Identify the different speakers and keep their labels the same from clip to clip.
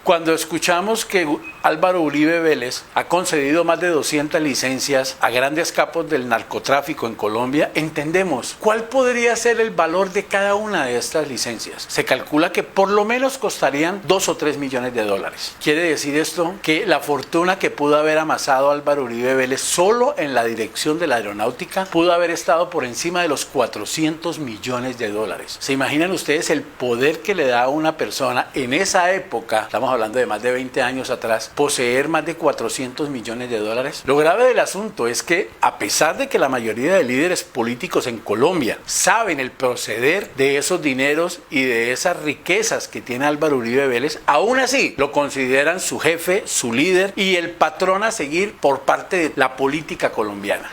Speaker 1: Cuando escuchamos que Álvaro Uribe Vélez ha concedido más de 200 licencias a grandes capos del narcotráfico en Colombia, entendemos cuál podría ser el valor de cada una de estas licencias. Se calcula que por lo menos costarían 2 o 3 millones de dólares. Quiere decir esto que la fortuna que pudo haber amasado Álvaro Uribe Vélez solo en la dirección de la aeronáutica pudo haber estado por encima de los 400 millones de dólares. ¿Se imaginan ustedes el poder que le da a una persona en esa época? Estamos hablando de más de 20 años atrás, poseer más de 400 millones de dólares. Lo grave del asunto es que, a pesar de que la mayoría de líderes políticos en Colombia saben el proceder de esos dineros y de esas riquezas que tiene Álvaro Uribe Vélez, aún así lo consideran su jefe, su líder y el patrón a seguir por parte de la política colombiana.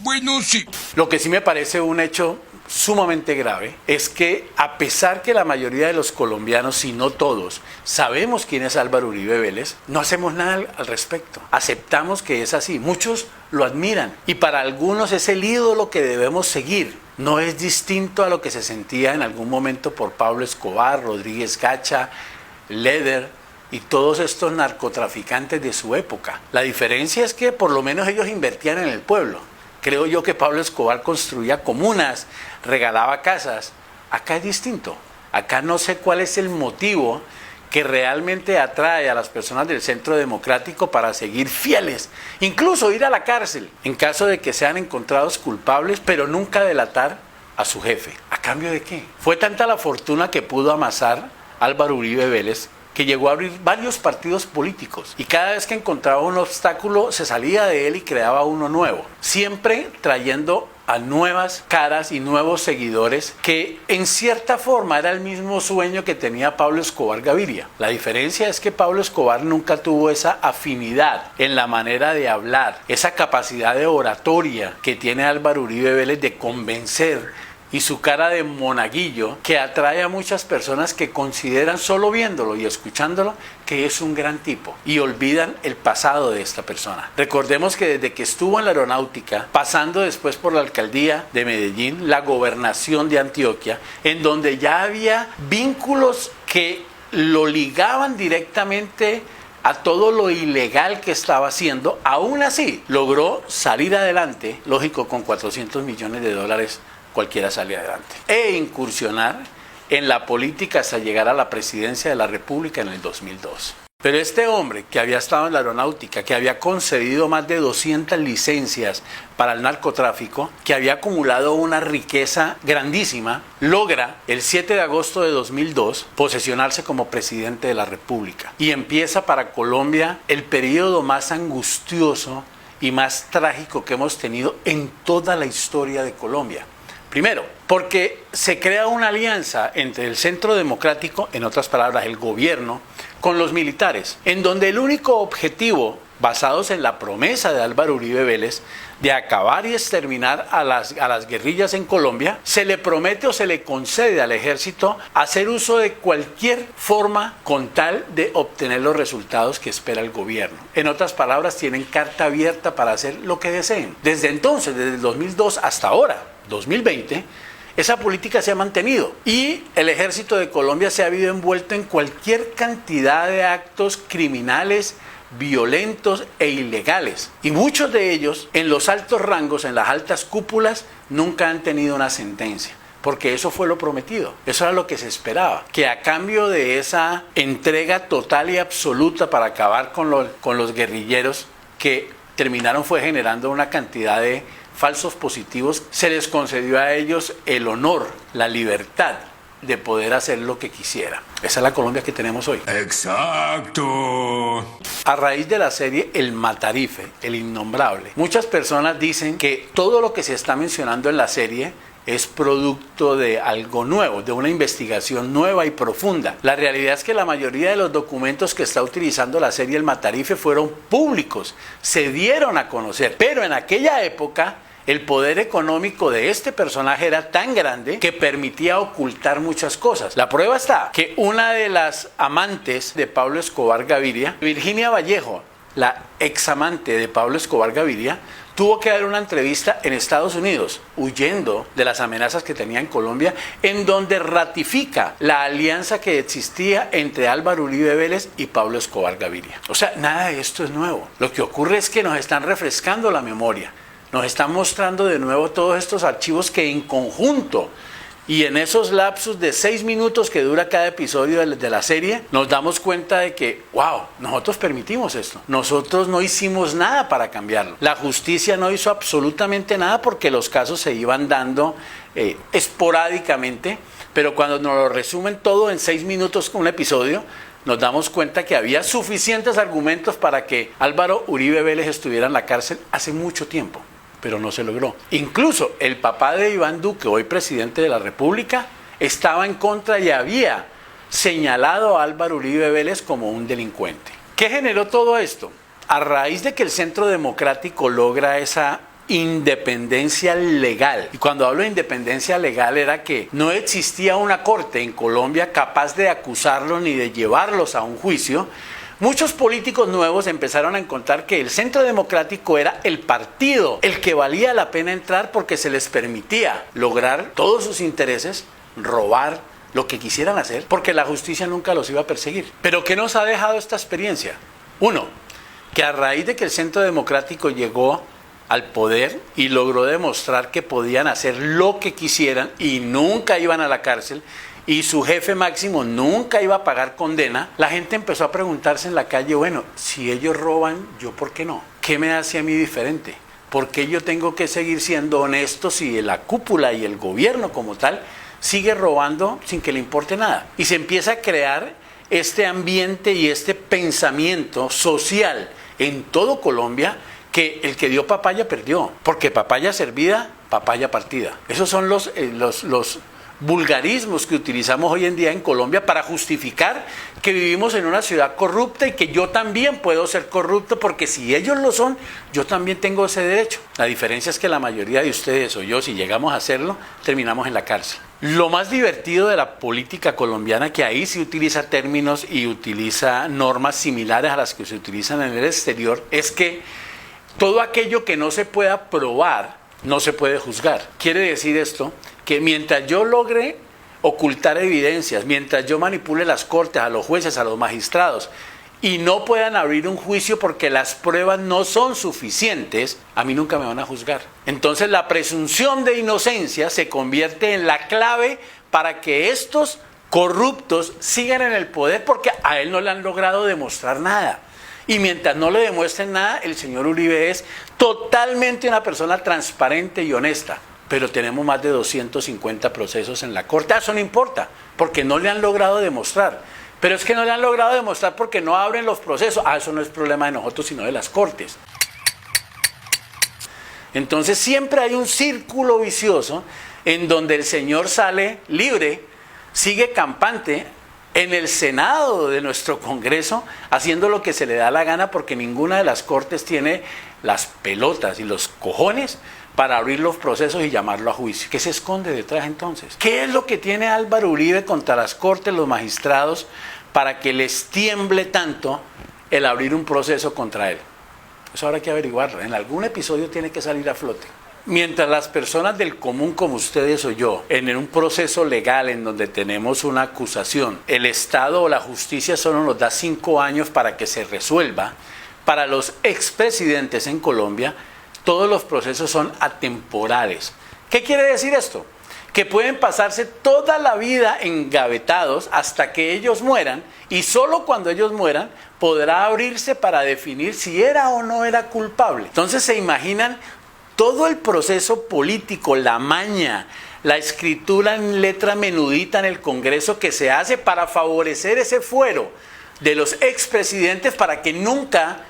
Speaker 2: Bueno, sí.
Speaker 1: Lo que sí me parece un hecho sumamente grave es que, a pesar que la mayoría de los colombianos, si no todos, sabemos quién es Álvaro Uribe Vélez, no hacemos nada al respecto. Aceptamos que es así. Muchos lo admiran y para algunos es el ídolo que debemos seguir. No es distinto a lo que se sentía en algún momento por Pablo Escobar, Rodríguez Cacha, Leder y todos estos narcotraficantes de su época. La diferencia es que por lo menos ellos invertían en el pueblo. Creo yo que Pablo Escobar construía comunas, regalaba casas. Acá es distinto. Acá no sé cuál es el motivo que realmente atrae a las personas del Centro Democrático para seguir fieles, incluso ir a la cárcel en caso de que sean encontrados culpables, pero nunca delatar a su jefe. ¿A cambio de qué? Fue tanta la fortuna que pudo amasar Álvaro Uribe Vélez que llegó a abrir varios partidos políticos y cada vez que encontraba un obstáculo se salía de él y creaba uno nuevo, siempre trayendo a nuevas caras y nuevos seguidores que en cierta forma era el mismo sueño que tenía Pablo Escobar Gaviria. La diferencia es que Pablo Escobar nunca tuvo esa afinidad en la manera de hablar, esa capacidad de oratoria que tiene Álvaro Uribe Vélez de convencer, y su cara de monaguillo que atrae a muchas personas que consideran solo viéndolo y escuchándolo que es un gran tipo y olvidan el pasado de esta persona. Recordemos que desde que estuvo en la aeronáutica, pasando después por la alcaldía de Medellín, la gobernación de Antioquia, en donde ya había vínculos que lo ligaban directamente a todo lo ilegal que estaba haciendo, aún así logró salir adelante, lógico, con 400 millones de dólares cualquiera sale adelante, e incursionar en la política hasta llegar a la presidencia de la República en el 2002. Pero este hombre que había estado en la aeronáutica, que había concedido más de 200 licencias para el narcotráfico, que había acumulado una riqueza grandísima, logra el 7 de agosto de 2002 posesionarse como presidente de la República. Y empieza para Colombia el periodo más angustioso y más trágico que hemos tenido en toda la historia de Colombia. Primero, porque se crea una alianza entre el Centro Democrático, en otras palabras, el gobierno, con los militares, en donde el único objetivo, basados en la promesa de Álvaro Uribe Vélez, de acabar y exterminar a las guerrillas en Colombia, se le promete o se le concede al ejército hacer uso de cualquier forma con tal de obtener los resultados que espera el gobierno. En otras palabras, tienen carta abierta para hacer lo que deseen. Desde entonces, desde el 2002 hasta ahora, 2020, esa política se ha mantenido y el ejército de Colombia se ha habido envuelto en cualquier cantidad de actos criminales, violentos e ilegales. Y muchos de ellos, en los altos rangos, en las altas cúpulas, nunca han tenido una sentencia. Porque eso fue lo prometido, eso era lo que se esperaba, que a cambio de esa entrega total y absoluta para acabar con los guerrilleros que terminaron fue generando una cantidad de falsos positivos, se les concedió a ellos el honor, la libertad de poder hacer lo que quisiera. Esa es la Colombia que tenemos hoy.
Speaker 2: Exacto.
Speaker 1: A raíz de la serie El Matarife, El Innombrable, muchas personas dicen que todo lo que se está mencionando en la serie es producto de algo nuevo, de una investigación nueva y profunda. La realidad es que la mayoría de los documentos que está utilizando la serie El Matarife fueron públicos, se dieron a conocer, pero en aquella época el poder económico de este personaje era tan grande que permitía ocultar muchas cosas. La prueba está que una de las amantes de Pablo Escobar Gaviria, Virginia Vallejo, la examante de Pablo Escobar Gaviria, tuvo que dar una entrevista en Estados Unidos, huyendo de las amenazas que tenía en Colombia, en donde ratifica la alianza que existía entre Álvaro Uribe Vélez y Pablo Escobar Gaviria. O sea, nada de esto es nuevo. Lo que ocurre es que nos están refrescando la memoria, nos están mostrando de nuevo todos estos archivos que en conjunto y en esos lapsos de 6 minutos que dura cada episodio de la serie, nos damos cuenta de que, wow, nosotros permitimos esto. Nosotros no hicimos nada para cambiarlo. La justicia no hizo absolutamente nada porque los casos se iban dando esporádicamente, pero cuando nos lo resumen todo en 6 minutos con un episodio, nos damos cuenta que había suficientes argumentos para que Álvaro Uribe Vélez estuviera en la cárcel hace mucho tiempo. Pero no se logró. Incluso el papá de Iván Duque, hoy presidente de la República, estaba en contra y había señalado a Álvaro Uribe Vélez como un delincuente. ¿Qué generó todo esto? A raíz de que el Centro Democrático logra esa independencia legal. Y cuando hablo de independencia legal era que no existía una corte en Colombia capaz de acusarlos ni de llevarlos a un juicio. Muchos políticos nuevos empezaron a encontrar que el Centro Democrático era el partido, el que valía la pena entrar porque se les permitía lograr todos sus intereses, robar lo que quisieran hacer, porque la justicia nunca los iba a perseguir. Pero ¿qué nos ha dejado esta experiencia? Uno, que a raíz de que el Centro Democrático llegó al poder y logró demostrar que podían hacer lo que quisieran y nunca iban a la cárcel, y su jefe máximo nunca iba a pagar condena, la gente empezó a preguntarse en la calle, bueno, si ellos roban, ¿yo por qué no? ¿Qué me hace a mí diferente? ¿Por qué yo tengo que seguir siendo honesto si la cúpula y el gobierno como tal sigue robando sin que le importe nada? Y se empieza a crear este ambiente y este pensamiento social en todo Colombia, que el que dio papaya perdió, porque papaya servida, papaya partida. Esos son los vulgarismos que utilizamos hoy en día en Colombia para justificar que vivimos en una ciudad corrupta y que yo también puedo ser corrupto, porque si ellos lo son, yo también tengo ese derecho. La diferencia es que la mayoría de ustedes o yo, si llegamos a hacerlo, terminamos en la cárcel. Lo más divertido de la política colombiana, que ahí se utiliza términos y utiliza normas similares a las que se utilizan en el exterior, es que todo aquello que no se pueda probar no se puede juzgar. Quiere decir esto que mientras yo logre ocultar evidencias, mientras yo manipule las cortes, a los jueces, a los magistrados, y no puedan abrir un juicio porque las pruebas no son suficientes, a mí nunca me van a juzgar. Entonces la presunción de inocencia se convierte en la clave para que estos corruptos sigan en el poder, porque a él no le han logrado demostrar nada. Y mientras no le demuestren nada, el señor Uribe es totalmente una persona transparente y honesta. Pero tenemos más de 250 procesos en la corte. Eso no importa, porque no le han logrado demostrar. Pero es que no le han logrado demostrar porque no abren los procesos. Eso no es problema de nosotros, sino de las cortes. Entonces siempre hay un círculo vicioso en donde el señor sale libre, sigue campante en el Senado de nuestro Congreso, haciendo lo que se le da la gana, porque ninguna de las cortes tiene las pelotas y los cojones para abrir los procesos y llamarlo a juicio. ¿Qué se esconde detrás entonces? ¿Qué es lo que tiene Álvaro Uribe contra las cortes, los magistrados, para que les tiemble tanto el abrir un proceso contra él? Eso habrá que averiguarlo. En algún episodio tiene que salir a flote. Mientras las personas del común como ustedes o yo, en un proceso legal en donde tenemos una acusación, el Estado o la justicia solo nos da 5 años para que se resuelva, para los expresidentes en Colombia, todos los procesos son atemporales. ¿Qué quiere decir esto? Que pueden pasarse toda la vida engavetados hasta que ellos mueran, y solo cuando ellos mueran podrá abrirse para definir si era o no era culpable. Entonces se imaginan todo el proceso político, la maña, la escritura en letra menudita en el Congreso que se hace para favorecer ese fuero de los expresidentes para que nunca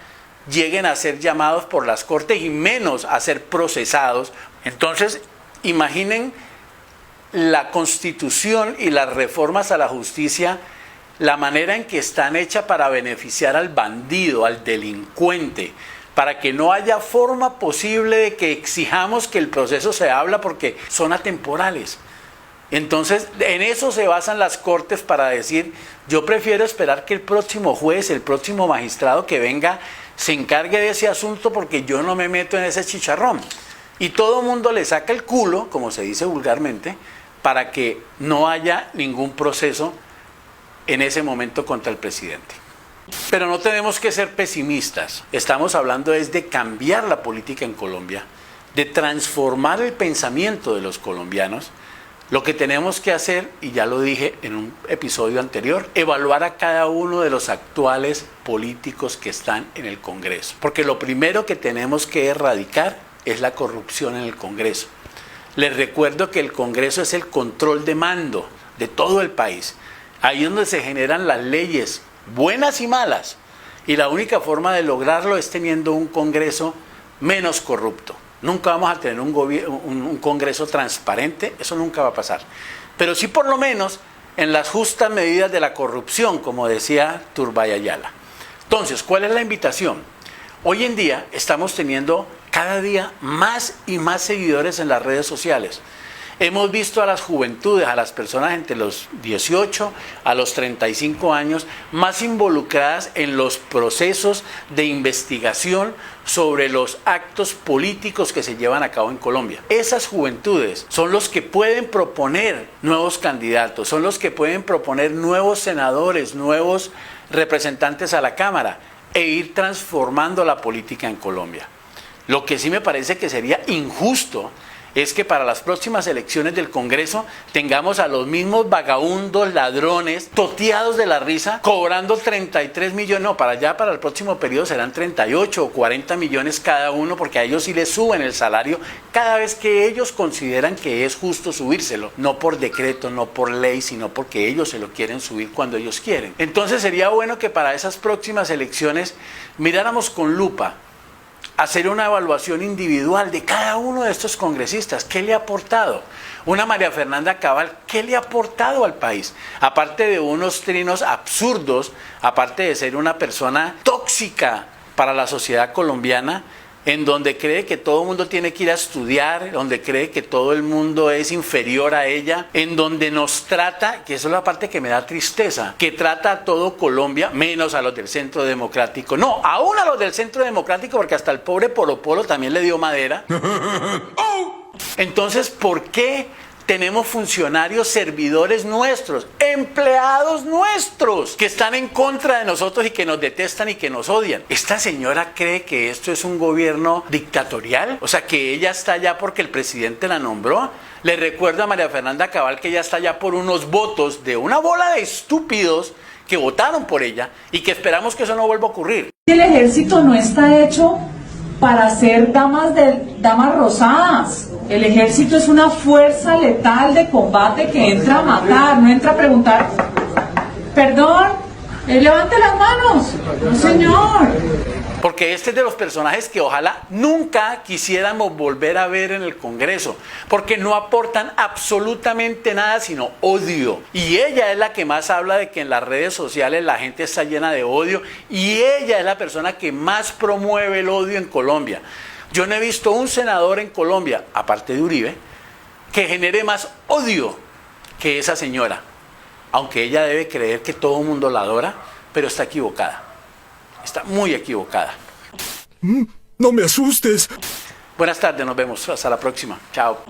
Speaker 1: lleguen a ser llamados por las cortes y menos a ser procesados. Entonces, imaginen la Constitución y las reformas a la justicia, la manera en que están hechas para beneficiar al bandido, al delincuente, para que no haya forma posible de que exijamos que el proceso se abra porque son atemporales. Entonces, en eso se basan las cortes para decir, yo prefiero esperar que el próximo juez, el próximo magistrado que venga, se encargue de ese asunto porque yo no me meto en ese chicharrón. Y todo el mundo le saca el culo, como se dice vulgarmente, para que no haya ningún proceso en ese momento contra el presidente. Pero no tenemos que ser pesimistas. Estamos hablando es de cambiar la política en Colombia, de transformar el pensamiento de los colombianos. Lo que tenemos que hacer, y ya lo dije en un episodio anterior, evaluar a cada uno de los actuales políticos que están en el Congreso. Porque lo primero que tenemos que erradicar es la corrupción en el Congreso. Les recuerdo que el Congreso es el control de mando de todo el país. Ahí es donde se generan las leyes, buenas y malas. Y la única forma de lograrlo es teniendo un Congreso menos corrupto. Nunca vamos a tener un Congreso transparente, eso nunca va a pasar. Pero sí por lo menos en las justas medidas de la corrupción, como decía Turbay Ayala. Entonces, ¿cuál es la invitación? Hoy en día estamos teniendo cada día más y más seguidores en las redes sociales. Hemos visto a las juventudes, a las personas entre los 18 a los 35 años, más involucradas en los procesos de investigación sobre los actos políticos que se llevan a cabo en Colombia. Esas juventudes son los que pueden proponer nuevos candidatos, son los que pueden proponer nuevos senadores, nuevos representantes a la Cámara e ir transformando la política en Colombia. Lo que sí me parece que sería injusto es que para las próximas elecciones del Congreso tengamos a los mismos vagabundos, ladrones, toteados de la risa, cobrando 33 millones, no, para allá, para el próximo periodo serán 38 o 40 millones cada uno, porque a ellos sí les suben el salario cada vez que ellos consideran que es justo subírselo, no por decreto, no por ley, sino porque ellos se lo quieren subir cuando ellos quieren. Entonces sería bueno que para esas próximas elecciones miráramos con lupa, hacer una evaluación individual de cada uno de estos congresistas. ¿Qué le ha aportado? Una María Fernanda Cabal, ¿qué le ha aportado al país? Aparte de unos trinos absurdos, aparte de ser una persona tóxica para la sociedad colombiana, en donde cree que todo el mundo tiene que ir a estudiar, donde cree que todo el mundo es inferior a ella, en donde nos trata, que eso es la parte que me da tristeza, que trata a todo Colombia, menos a los del Centro Democrático. No, aún a los del Centro Democrático, porque hasta el pobre Polo Polo también le dio madera. Entonces, ¿por qué tenemos funcionarios, servidores nuestros, empleados nuestros, que están en contra de nosotros y que nos detestan y que nos odian? ¿Esta señora cree que esto es un gobierno dictatorial? O sea, que ella está allá porque el presidente la nombró. Le recuerdo a María Fernanda Cabal que ella está allá por unos votos de una bola de estúpidos que votaron por ella y que esperamos que eso no vuelva a ocurrir.
Speaker 3: El ejército no está hecho para ser damas rosadas. El ejército es una fuerza letal de combate que entra a matar, no entra a preguntar, perdón, levante las manos, no señor.
Speaker 1: Porque este es de los personajes que ojalá nunca quisiéramos volver a ver en el Congreso, porque no aportan absolutamente nada sino odio. Y ella es la que más habla de que en las redes sociales la gente está llena de odio, y ella es la persona que más promueve el odio en Colombia. Yo no he visto un senador en Colombia, aparte de Uribe, que genere más odio que esa señora. Aunque ella debe creer que todo el mundo la adora, pero está equivocada. Está muy equivocada.
Speaker 4: No me asustes.
Speaker 1: Buenas tardes, nos vemos. Hasta la próxima. Chao.